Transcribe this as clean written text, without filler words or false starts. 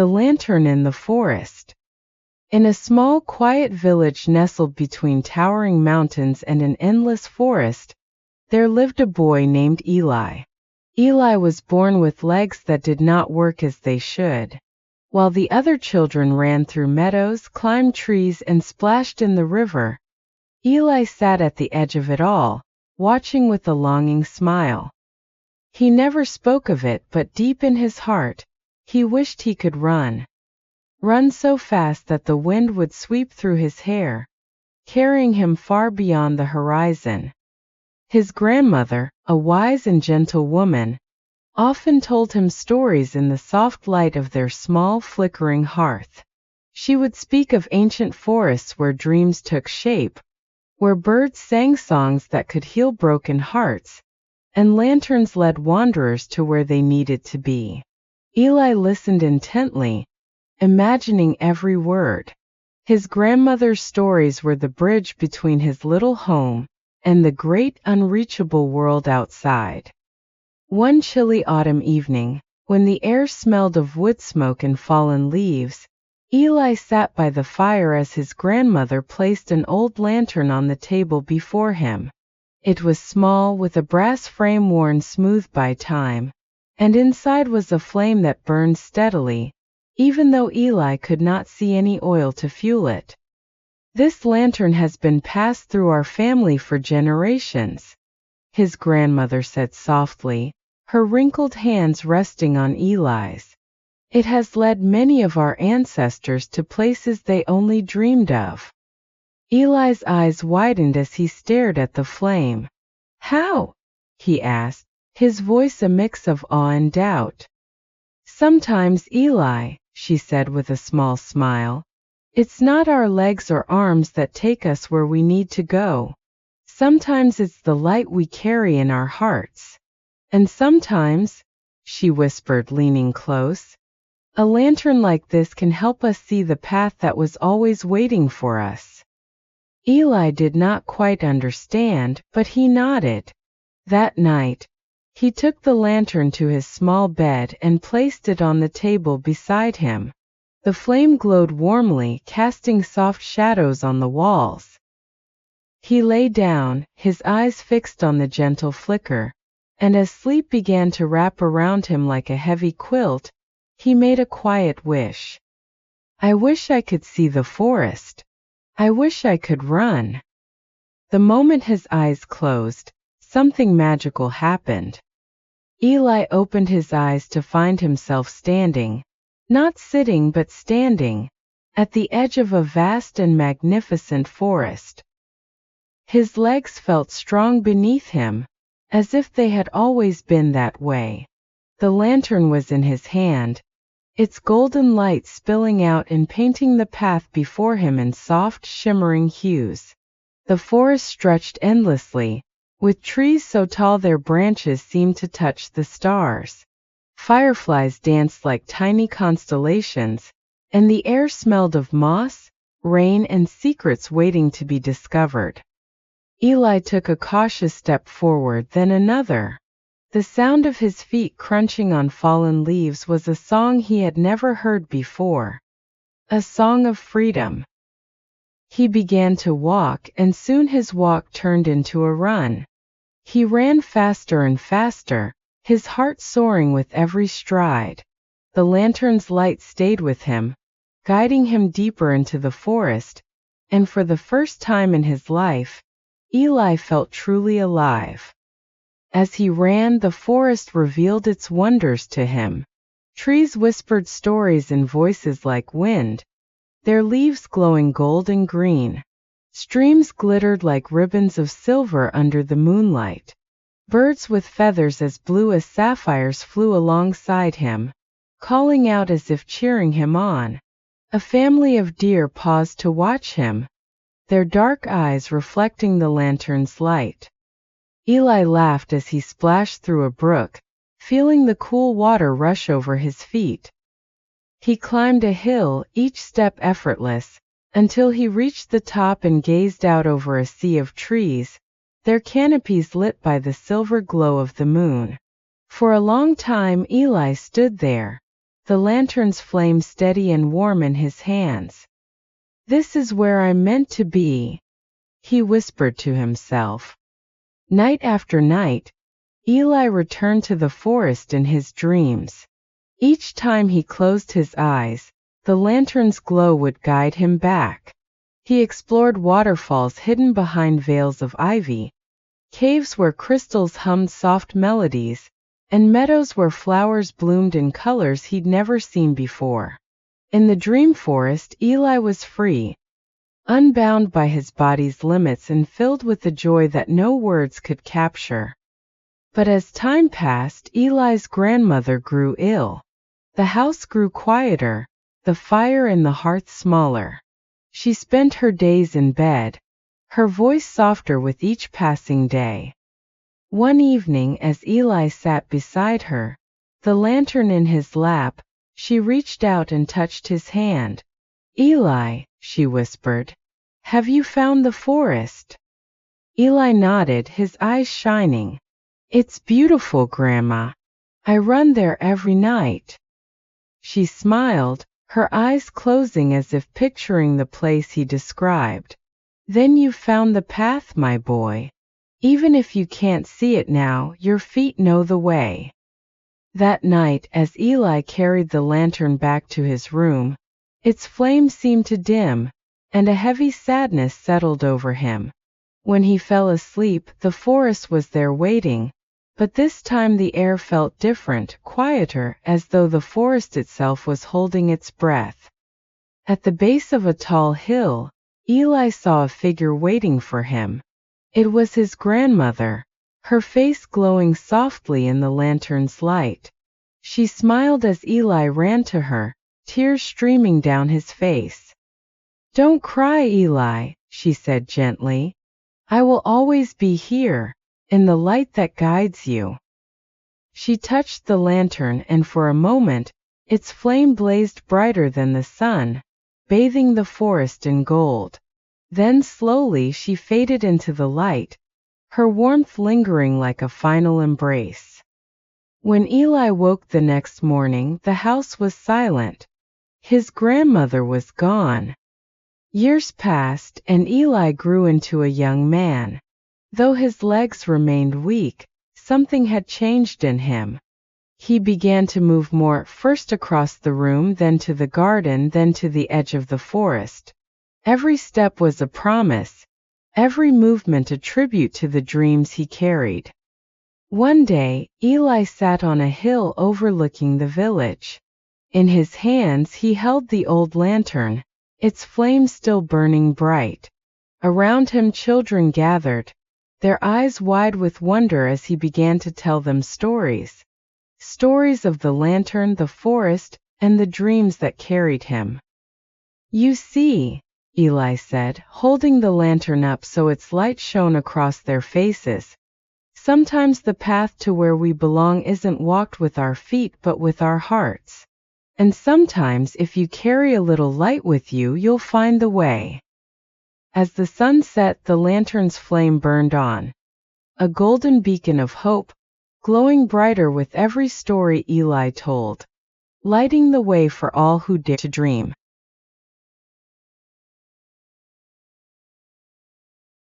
The Lantern in the Forest. In a small, quiet village nestled between towering mountains and an endless forest, there lived a boy named Eli. Eli was born with legs that did not work as they should. While the other children ran through meadows, climbed trees, and splashed in the river, Eli sat at the edge of it all, watching with a longing smile. He never spoke of it, but deep in his heart, he wished he could run. Run so fast that the wind would sweep through his hair, carrying him far beyond the horizon. His grandmother, a wise and gentle woman, often told him stories in the soft light of their small flickering hearth. She would speak of ancient forests where dreams took shape, where birds sang songs that could heal broken hearts, and lanterns led wanderers to where they needed to be. Eli listened intently, imagining every word. His grandmother's stories were the bridge between his little home and the great unreachable world outside. One chilly autumn evening, when the air smelled of wood smoke and fallen leaves, Eli sat by the fire as his grandmother placed an old lantern on the table before him. It was small, with a brass frame worn smooth by time, and inside was a flame that burned steadily, even though Eli could not see any oil to fuel it. "This lantern has been passed through our family for generations," his grandmother said softly, her wrinkled hands resting on Eli's. "It has led many of our ancestors to places they only dreamed of." Eli's eyes widened as he stared at the flame. "How?" he asked, his voice a mix of awe and doubt. "Sometimes, Eli," she said with a small smile, "it's not our legs or arms that take us where we need to go. Sometimes it's the light we carry in our hearts. And sometimes," she whispered, leaning close, "a lantern like this can help us see the path that was always waiting for us." Eli did not quite understand, but he nodded. That night, he took the lantern to his small bed and placed it on the table beside him. The flame glowed warmly, casting soft shadows on the walls. He lay down, his eyes fixed on the gentle flicker, and as sleep began to wrap around him like a heavy quilt, he made a quiet wish. "I wish I could see the forest. I wish I could run." The moment his eyes closed, something magical happened. Eli opened his eyes to find himself standing, not sitting but standing, at the edge of a vast and magnificent forest. His legs felt strong beneath him, as if they had always been that way. The lantern was in his hand, its golden light spilling out and painting the path before him in soft, shimmering hues. The forest stretched endlessly, with trees so tall their branches seemed to touch the stars. Fireflies danced like tiny constellations, and the air smelled of moss, rain, and secrets waiting to be discovered. Eli took a cautious step forward, then another. The sound of his feet crunching on fallen leaves was a song he had never heard before. A song of freedom. He began to walk, and soon his walk turned into a run. He ran faster and faster, his heart soaring with every stride. The lantern's light stayed with him, guiding him deeper into the forest, and for the first time in his life, Eli felt truly alive. As he ran, the forest revealed its wonders to him. Trees whispered stories in voices like wind, their leaves glowing gold and green. Streams glittered like ribbons of silver under the moonlight. Birds with feathers as blue as sapphires flew alongside him, calling out as if cheering him on. A family of deer paused to watch him, their dark eyes reflecting the lantern's light. Eli laughed as he splashed through a brook, feeling the cool water rush over his feet. He climbed a hill, each step effortless, until he reached the top and gazed out over a sea of trees, their canopies lit by the silver glow of the moon. For a long time Eli stood there, the lantern's flame steady and warm in his hands. "This is where I'm meant to be," he whispered to himself. Night after night, Eli returned to the forest in his dreams. Each time he closed his eyes, the lantern's glow would guide him back. He explored waterfalls hidden behind veils of ivy, caves where crystals hummed soft melodies, and meadows where flowers bloomed in colors he'd never seen before. In the dream forest, Eli was free, unbound by his body's limits and filled with the joy that no words could capture. But as time passed, Eli's grandmother grew ill. The house grew quieter, the fire in the hearth smaller. She spent her days in bed, her voice softer with each passing day. One evening, as Eli sat beside her, the lantern in his lap, she reached out and touched his hand. "Eli," she whispered, "have you found the forest?" Eli nodded, his eyes shining. "It's beautiful, Grandma. I run there every night." She smiled, her eyes closing as if picturing the place he described. "Then you've found the path, my boy. Even if you can't see it now, your feet know the way." That night, as Eli carried the lantern back to his room, its flame seemed to dim, and a heavy sadness settled over him. When he fell asleep, the forest was there waiting, but this time the air felt different, quieter, as though the forest itself was holding its breath. At the base of a tall hill, Eli saw a figure waiting for him. It was his grandmother, her face glowing softly in the lantern's light. She smiled as Eli ran to her, tears streaming down his face. "Don't cry, Eli," she said gently. "I will always be here, in the light that guides you." She touched the lantern, and for a moment, its flame blazed brighter than the sun, bathing the forest in gold. Then slowly she faded into the light, her warmth lingering like a final embrace. When Eli woke the next morning, the house was silent. His grandmother was gone. Years passed, and Eli grew into a young man. Though his legs remained weak, something had changed in him. He began to move more, first across the room, then to the garden, then to the edge of the forest. Every step was a promise, every movement a tribute to the dreams he carried. One day, Eli sat on a hill overlooking the village. In his hands he held the old lantern, its flame still burning bright. Around him children gathered, their eyes wide with wonder as he began to tell them stories. Stories of the lantern, the forest, and the dreams that carried him. "You see," Eli said, holding the lantern up so its light shone across their faces, "sometimes the path to where we belong isn't walked with our feet but with our hearts. And sometimes if you carry a little light with you, you'll find the way." As the sun set, the lantern's flame burned on, a golden beacon of hope, glowing brighter with every story Eli told, lighting the way for all who dare to dream.